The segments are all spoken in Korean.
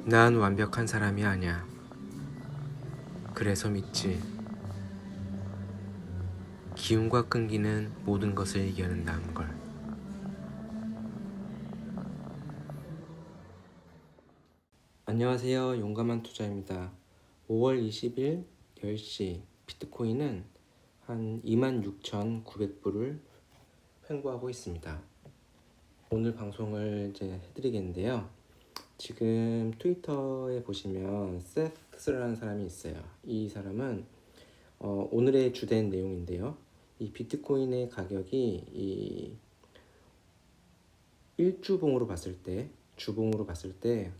난 완벽한 사람이 아니야. 그래서 믿지. 기운과 끈기는 모든 것을 이겨낸다는 걸. 안녕하세요. 용감한 투자입니다. 5월 20일 10시 비트코인은 한 26,900불을 횡보하고 있습니다. 오늘 방송을 이제 해드리겠는데요. 지금 트위터에 보시면 세스라는 사람이 있어요. 이 사람은 오늘의 주된 내용인데요. 이 비트코인의 가격이 이 일주봉으로 봤을 때, 주봉으로 봤을 때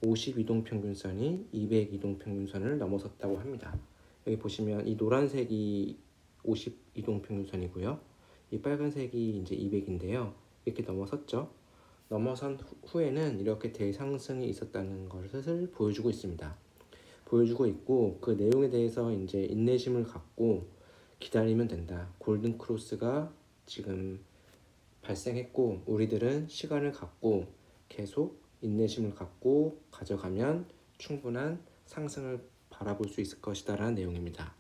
50이동 평균선이 200이동 평균선을 넘어섰다고 합니다. 여기 보시면 이 노란색이 50이동 평균선이고요. 이 빨간색이 이제 200인데요. 이렇게 넘어섰죠. 넘어선 후에는 이렇게 대상승이 있었다는 것을 보여주고 있습니다. 보여주고 있고 그 내용에 대해서 이제 인내심을 갖고 기다리면 된다. 골든 크로스가 지금 발생했고 우리들은 시간을 갖고 계속 인내심을 갖고 가져가면 충분한 상승을 바라볼 수 있을 것이다 라는 내용입니다.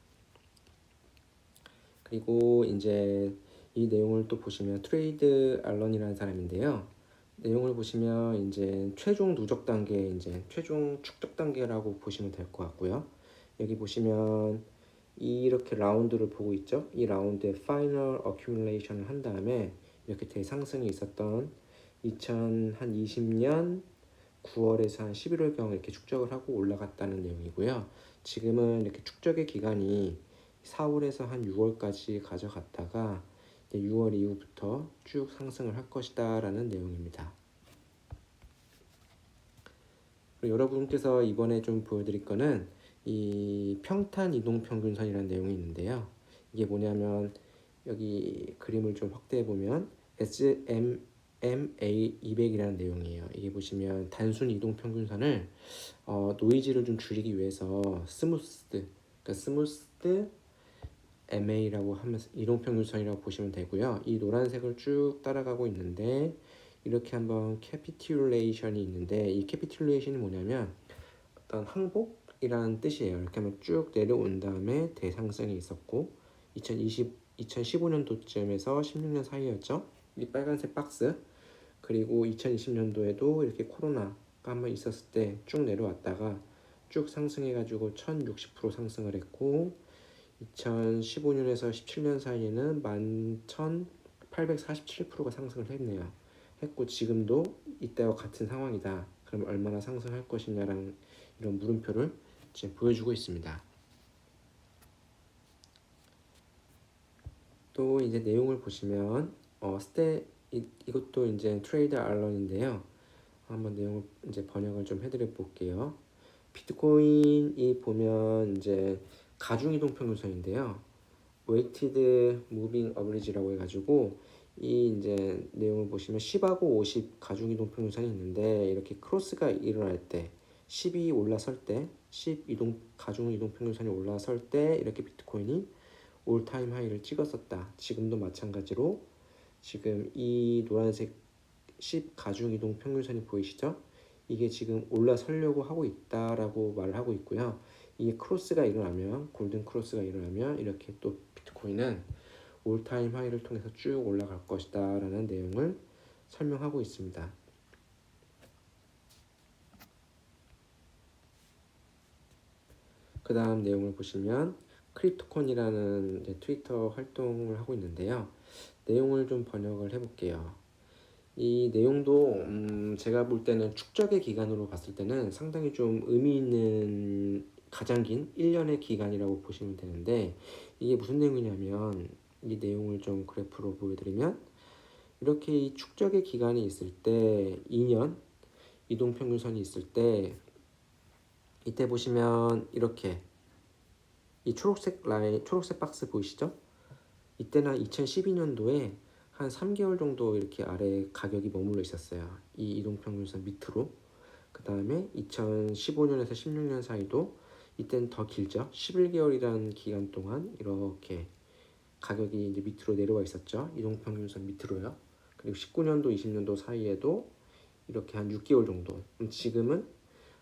그리고 이제 이 내용을 또 보시면 트레이드 알런이라는 사람인데요. 내용을 보시면 이제 최종 누적 단계, 이제 최종 축적 단계라고 보시면 될 것 같고요. 여기 보시면 이렇게 라운드를 보고 있죠. 이 라운드에 파이널 어큐뮬레이션을 한 다음에 이렇게 대상승이 있었던 2020년 9월에서 한 11월경 이렇게 축적을 하고 올라갔다는 내용이고요. 지금은 이렇게 축적의 기간이 4월에서 한 6월까지 가져갔다가 6월 이후부터 쭉 상승을 할 것이다 라는 내용입니다. 그리고 여러분께서 이번에 좀 보여드릴 거는 이 평탄 이동 평균선이라는 내용이 있는데요. 이게 뭐냐면 여기 그림을 좀 확대해 보면 SMA200이라는 내용이에요. 이게 보시면 단순 이동 평균선을 노이즈를 좀 줄이기 위해서 그러니까 스무스 MA라고 하면서 이동 평균선이라고 보시면 되고요. 이 노란색을 쭉 따라가고 있는데 이렇게 한번 캐피큘레이션이 있는데 이 캐피큘레이션이 뭐냐면 어떤 항복이라는 뜻이에요. 이렇게 하면 쭉 내려온 다음에 대상승이 있었고 2015년도쯤에서 16년 사이였죠. 이 빨간색 박스. 그리고 2020년도에도 이렇게 코로나가 한번 있었을 때 쭉 내려왔다가 쭉 상승해가지고 1060% 상승을 했고 2015년에서 17년 사이에는 11,847%가 상승을 했네요. 했고 지금도 이때와 같은 상황이다. 그럼 얼마나 상승할 것이냐라는 이런 물음표를 이제 보여주고 있습니다. 또 이제 내용을 보시면 이것도 이제 트레이드 알런인데요. 한번 내용을 이제 번역을 좀 해드려 볼게요. 비트코인이 보면 이제 가중 이동 평균선인데요. 웨이티드 무빙 어브리지라고 해가지고 이 이제 내용을 보시면 10하고 50 가중 이동 평균선이 있는데 이렇게 크로스가 일어날 때 10이 올라설 때 10 이동 가중 이동 평균선이 올라설 때 이렇게 비트코인이 올타임 하이를 찍었었다. 지금도 마찬가지로 지금 이 노란색 10 가중 이동 평균선이 보이시죠? 이게 지금 올라서려고 하고 있다라고 말을 하고 있고요. 이게 크로스가 일어나면 골든 크로스가 일어나면 이렇게 또 비트코인은 올타임 하이를 통해서 쭉 올라갈 것이다 라는 내용을 설명하고 있습니다. 그 다음 내용을 보시면 크립토콘이라는 트위터 활동을 하고 있는데요. 내용을 좀 번역을 해볼게요. 이 내용도 제가 볼 때는 축적의 기간으로 봤을 때는 상당히 좀 의미 있는 가장 긴 1년의 기간이라고 보시면 되는데 이게 무슨 내용이냐면 이 내용을 좀 그래프로 보여드리면 이렇게 이 축적의 기간이 있을 때 2년 이동평균선이 있을 때 이때 보시면 이렇게 이 초록색 라인, 초록색 박스 보이시죠? 이때는 2012년도에 한 3개월 정도 이렇게 아래 가격이 머물러 있었어요. 이 이동평균선 밑으로. 그 다음에 2015년에서 16년 사이도 이때는 더 길죠. 11개월이라는 기간 동안 이렇게 가격이 이제 밑으로 내려와 있었죠. 이동평균선 밑으로요. 그리고 19년도, 20년도 사이에도 이렇게 한 6개월 정도. 지금은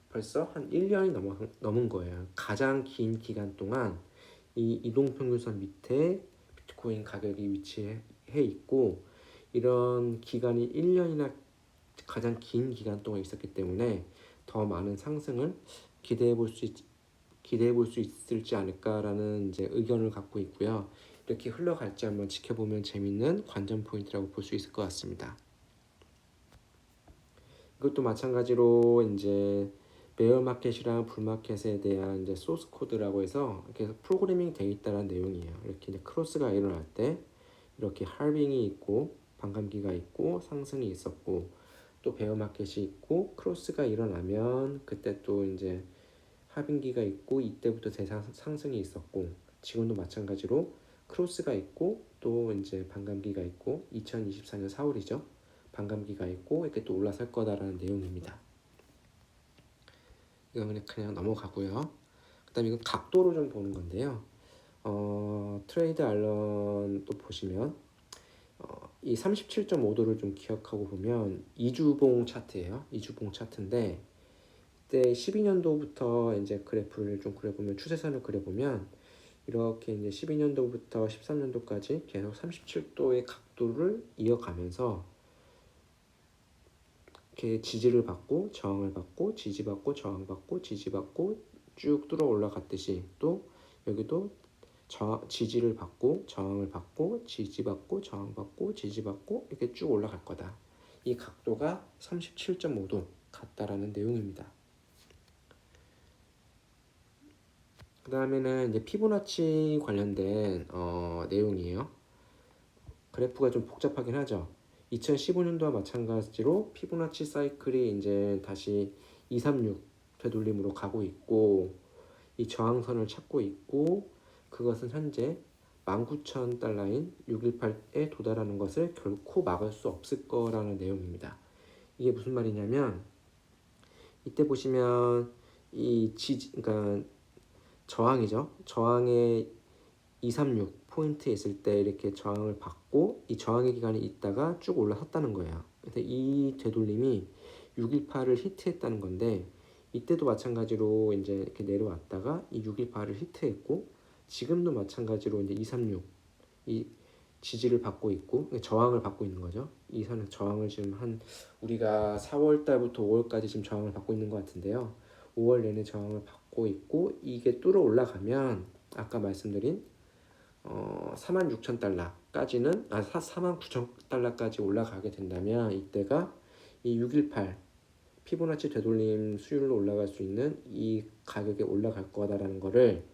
벌써 한 1년이 넘은 거예요. 가장 긴 기간 동안 이 이동평균선 밑에 비트코인 가격이 위치해 있고, 이런 기간이 1년이나 가장 긴 기간 동안 있었기 때문에 더 많은 상승을 기대해 볼 수 있을지 않을까라는 이제 의견을 갖고 있고요. 이렇게 흘러갈지 한번 지켜보면 재밌는 관전 포인트라고 볼 수 있을 것 같습니다. 이것도 마찬가지로 이제 베어 마켓이랑 불 마켓에 대한 이제 소스 코드라고 해서 이렇게 프로그래밍 되어 있다는 내용이에요. 이렇게 이제 크로스가 일어날 때 이렇게 할빙이 있고 반감기가 있고 상승이 있었고, 또 베어 마켓이 있고 크로스가 일어나면 그때 또 이제 할빙기가 있고 이때부터 대상승이 있었고, 지금도 마찬가지로 크로스가 있고 또 이제 반감기가 있고 2024년 4월이죠. 반감기가 있고 이렇게 또 올라설 거다라는 내용입니다. 이건 그냥 넘어가고요. 그다음에 이건 각도로 좀 보는 건데요. 트레이드 알런 또 보시면 이 37.5도를 좀 기억하고 보면 이주봉 차트예요. 이주봉 차트인데 이때 12년도부터 이제 그래프를 좀 그려보면, 추세선을 그려보면 이렇게 이제 12년도부터 13년도까지 계속 37도의 각도를 이어가면서 이렇게 지지를 받고 저항을 받고 지지받고 저항받고 지지받고 쭉 뚫어 올라갔듯이, 또 여기도 지지를 받고 저항을 받고 지지받고 저항받고 지지받고 이렇게 쭉 올라갈 거다. 이 각도가 37.5도 같다라는 내용입니다. 그 다음에는 이제 피보나치 관련된 내용이에요. 그래프가 좀 복잡하긴 하죠. 2015년도와 마찬가지로 피보나치 사이클이 이제 다시 236 되돌림으로 가고 있고, 이 저항선을 찾고 있고, 그것은 현재 19,000달러인 618에 도달하는 것을 결코 막을 수 없을 거라는 내용입니다. 이게 무슨 말이냐면, 이때 보시면 그러니까 저항이죠. 저항의 236 포인트에 있을 때 이렇게 저항을 받고 이 저항의 기간이 있다가 쭉 올라섰다는 거예요. 그래서 이 되돌림이 618을 히트했다는 건데, 이때도 마찬가지로 이제 이렇게 내려왔다가 이 618을 히트했고, 지금도 마찬가지로 이제 236 이 지지를 받고 있고 저항을 받고 있는 거죠. 이 선은 저항을 지금 한 우리가 4월 달부터 5월까지 지금 저항을 받고 있는 것 같은데요. 5월 내내 저항을 받고 있고, 이게 뚫어 올라가면 아까 말씀드린 46,000달러까지는 49,000달러까지 올라가게 된다면, 이때가 이 618 피보나치 되돌림 수율로 올라갈 수 있는 이 가격에 올라갈 거다라는 거를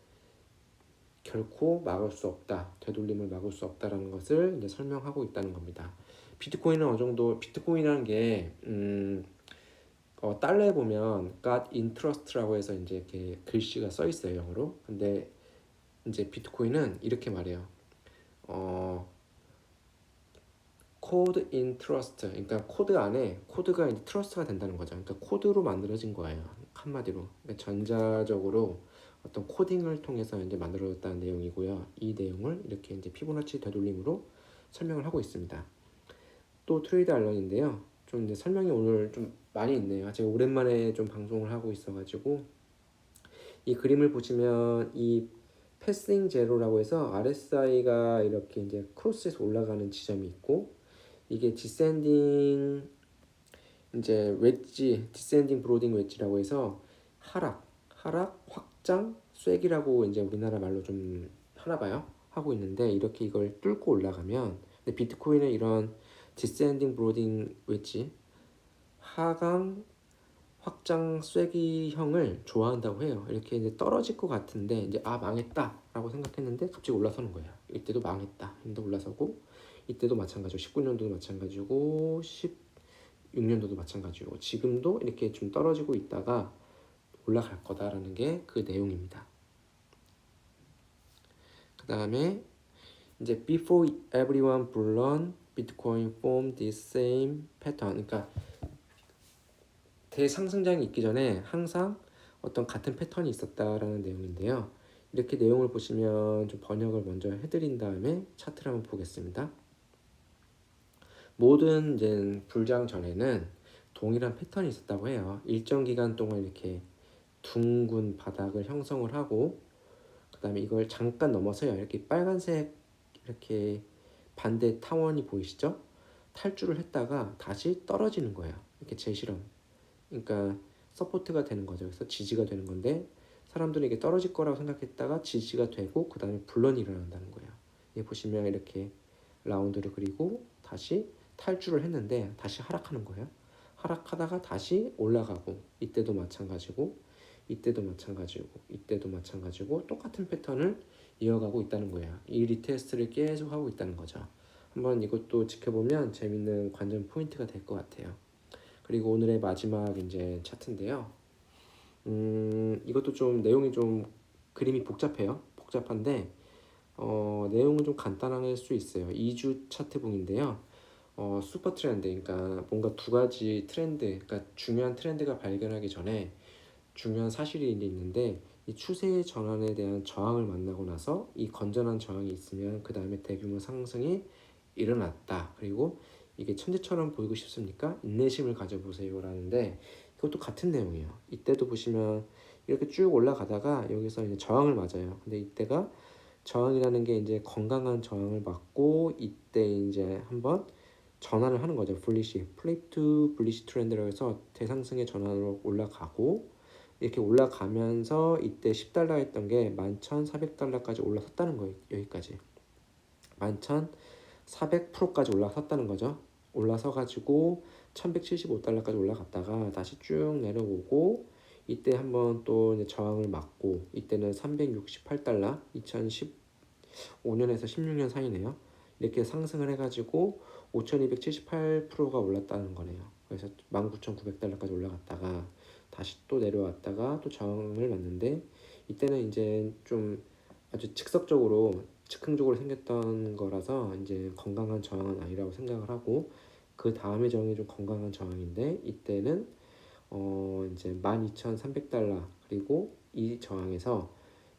결코 막을 수 없다, 되돌림을 막을 수 없다라는 것을 이제 설명하고 있다는 겁니다. 비트코인은 어느 정도, 비트코인이라는 게 달러에 보면 God Interest라고 해서 이제 이렇게 글씨가 써 있어요, 영어로. 근데 이제 비트코인은 이렇게 말해요. 코드 인 트러스트, 그러니까 코드 안에 코드가 이제 트러스트가 된다는 거죠. 그러니까 코드로 만들어진 거예요, 한마디로. 그러니까 전자적으로 어떤 코딩을 통해서 이제 만들어졌다는 내용이고요. 이 내용을 이렇게 이제 피보나치 되돌림으로 설명을 하고 있습니다. 또 트레이드 알런인데요. 좀 이제 설명이 오늘 좀 많이 있네요. 제가 오랜만에 좀 방송을 하고 있어가지고, 이 그림을 보시면 이 패싱 제로라고 해서 RSI가 이렇게 이제 크로스해서 올라가는 지점이 있고, 이게 디센딩 이제 웨지, 디센딩 브로딩 웨지라고 해서 하락 확장 쐐기라고 이제 우리나라 말로 좀 하나 봐요. 하고 있는데, 이렇게 이걸 뚫고 올라가면, 근데 비트코인은 이런 디센딩 브로딩 웨지, 하강 확장 쐐기형을 좋아한다고 해요. 이렇게 이제 떨어질 것 같은데 이제 망했다라고 생각했는데 갑자기 올라서는 거예요. 이때도 망했다 했는데 올라서고, 이때도 마찬가지고 19년도도 마찬가지고 16년도도 마찬가지고 지금도 이렇게 좀 떨어지고 있다가 올라갈 거다라는 게 그 내용입니다. 그 다음에 이제 before everyone bullion, Bitcoin formed this same pattern. 그러니까 대상승장이 있기 전에 항상 어떤 같은 패턴이 있었다라는 내용인데요. 이렇게 내용을 보시면 좀 번역을 먼저 해드린 다음에 차트를 한번 보겠습니다. 모든 이제 불장 전에는 동일한 패턴이 있었다고 해요. 일정 기간 동안 이렇게 둥근 바닥을 형성을 하고 그 다음에 이걸 잠깐 넘어서요. 이렇게 빨간색 이렇게 반대 타원이 보이시죠? 탈주를 했다가 다시 떨어지는 거예요. 이렇게 제실험. 그러니까 서포트가 되는 거죠. 그래서 지지가 되는 건데 사람들이 이게 떨어질 거라고 생각했다가 지지가 되고 그 다음에 분란이 일어난다는 거예요. 여기 보시면 이렇게 라운드를 그리고 다시 탈주를 했는데 다시 하락하는 거예요. 하락하다가 다시 올라가고 이때도 마찬가지고 이때도 마찬가지고 이때도 마찬가지고 똑같은 패턴을 이어가고 있다는 거예요. 이 리테스트를 계속 하고 있다는 거죠. 한번 이것도 지켜보면 재밌는 관전 포인트가 될 것 같아요. 그리고 오늘의 마지막 이제 차트인데요. 이것도 좀 내용이 좀 그림이 복잡해요. 복잡한데 내용은 좀 간단할 수 있어요. 2주 차트봉인데요. 슈퍼 트렌드, 그러니까 뭔가 두 가지 트렌드, 그러니까 중요한 트렌드가 발견하기 전에 중요한 사실이 있는데 이 추세의 전환에 대한 저항을 만나고 나서 이 건전한 저항이 있으면 그 다음에 대규모 상승이 일어났다. 그리고 이게 천재처럼 보이고 싶습니까? 인내심을 가져보세요 라는데 이것도 같은 내용이에요. 이때도 보시면 이렇게 쭉 올라가다가 여기서 이제 저항을 맞아요. 근데 이때가 저항이라는 게 이제 건강한 저항을 맞고 이때 이제 한번 전환을 하는 거죠. 블리시, 플립 투 블리시 트렌드라고 해서 대상승의 전환으로 올라가고 이렇게 올라가면서 이때 10달러 했던 게 11,400달러까지 올라섰다는 거예요. 여기까지 11,400%까지 올라섰다는 거죠. 올라서 가지고 1175달러까지 올라갔다가 다시 쭉 내려오고 이때 한번 또 이제 저항을 맞고 이때는 368달러 2015년에서 16년 사이네요. 이렇게 상승을 해가지고 5278%가 올랐다는 거네요. 그래서 19,900달러까지 올라갔다가 다시 또 내려왔다가 또 저항을 맞는데 이때는 이제 좀 아주 즉흥적으로 생겼던 거라서 이제 건강한 저항은 아니라고 생각을 하고 그 다음에 저항이 좀 건강한 저항인데 이때는 이제 12,300달러 그리고 이 저항에서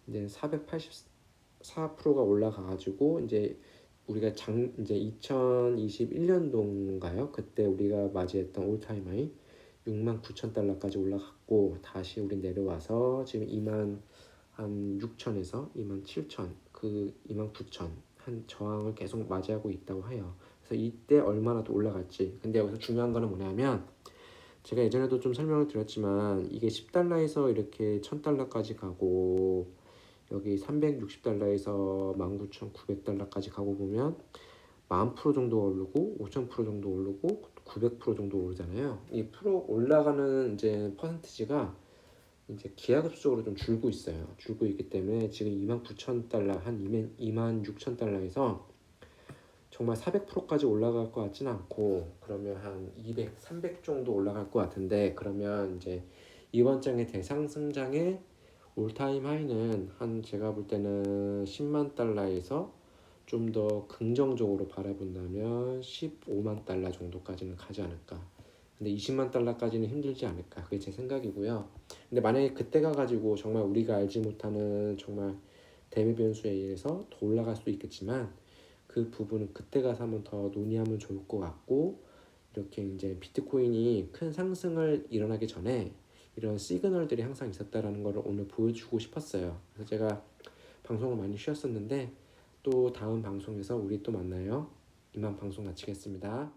이제 484%가 올라가가지고 이제 우리가 이제 2021년도인가요? 그때 우리가 맞이했던 올타임 하이 69,000달러까지 올라갔고 다시 우리 내려와서 지금 2만 한 6천에서 2만 7천 그 2만 9천 한 저항을 계속 맞이하고 있다고 해요. 그래서 이때 얼마나 더 올라갈지. 근데 여기서 중요한 거는 뭐냐면 제가 예전에도 좀 설명을 드렸지만 이게 10달러에서 이렇게 1000달러까지 가고 여기 360달러에서 19,900달러까지 가고 보면 10,000% 정도 오르고 5,000% 정도 오르고 900% 정도 오르잖아요. 이 프로 올라가는 이제 퍼센티지가 이제 기하급수적으로 좀 줄고 있어요. 줄고 있기 때문에 지금 29,000달러 한 26,000달러에서 정말 400%까지 올라갈 것 같지는 않고 그러면 한 200, 300 정도 올라갈 것 같은데 그러면 이제 이번 장의 대상승장의 올타임 하이는 한 제가 볼 때는 10만 달러에서 좀 더 긍정적으로 바라본다면 15만 달러 정도까지는 가지 않을까. 근데 20만 달러까지는 힘들지 않을까. 그게 제 생각이고요. 근데 만약에 그때가 가지고 정말 우리가 알지 못하는 정말 대매 변수에 의해서 더 올라갈 수도 있겠지만 그 부분은 그때 가서 한번 더 논의하면 좋을 것 같고 이렇게 이제 비트코인이 큰 상승을 일어나기 전에 이런 시그널들이 항상 있었다라는 걸 오늘 보여주고 싶었어요. 그래서 제가 방송을 많이 쉬었었는데 또 다음 방송에서 우리 또 만나요. 이만 방송 마치겠습니다.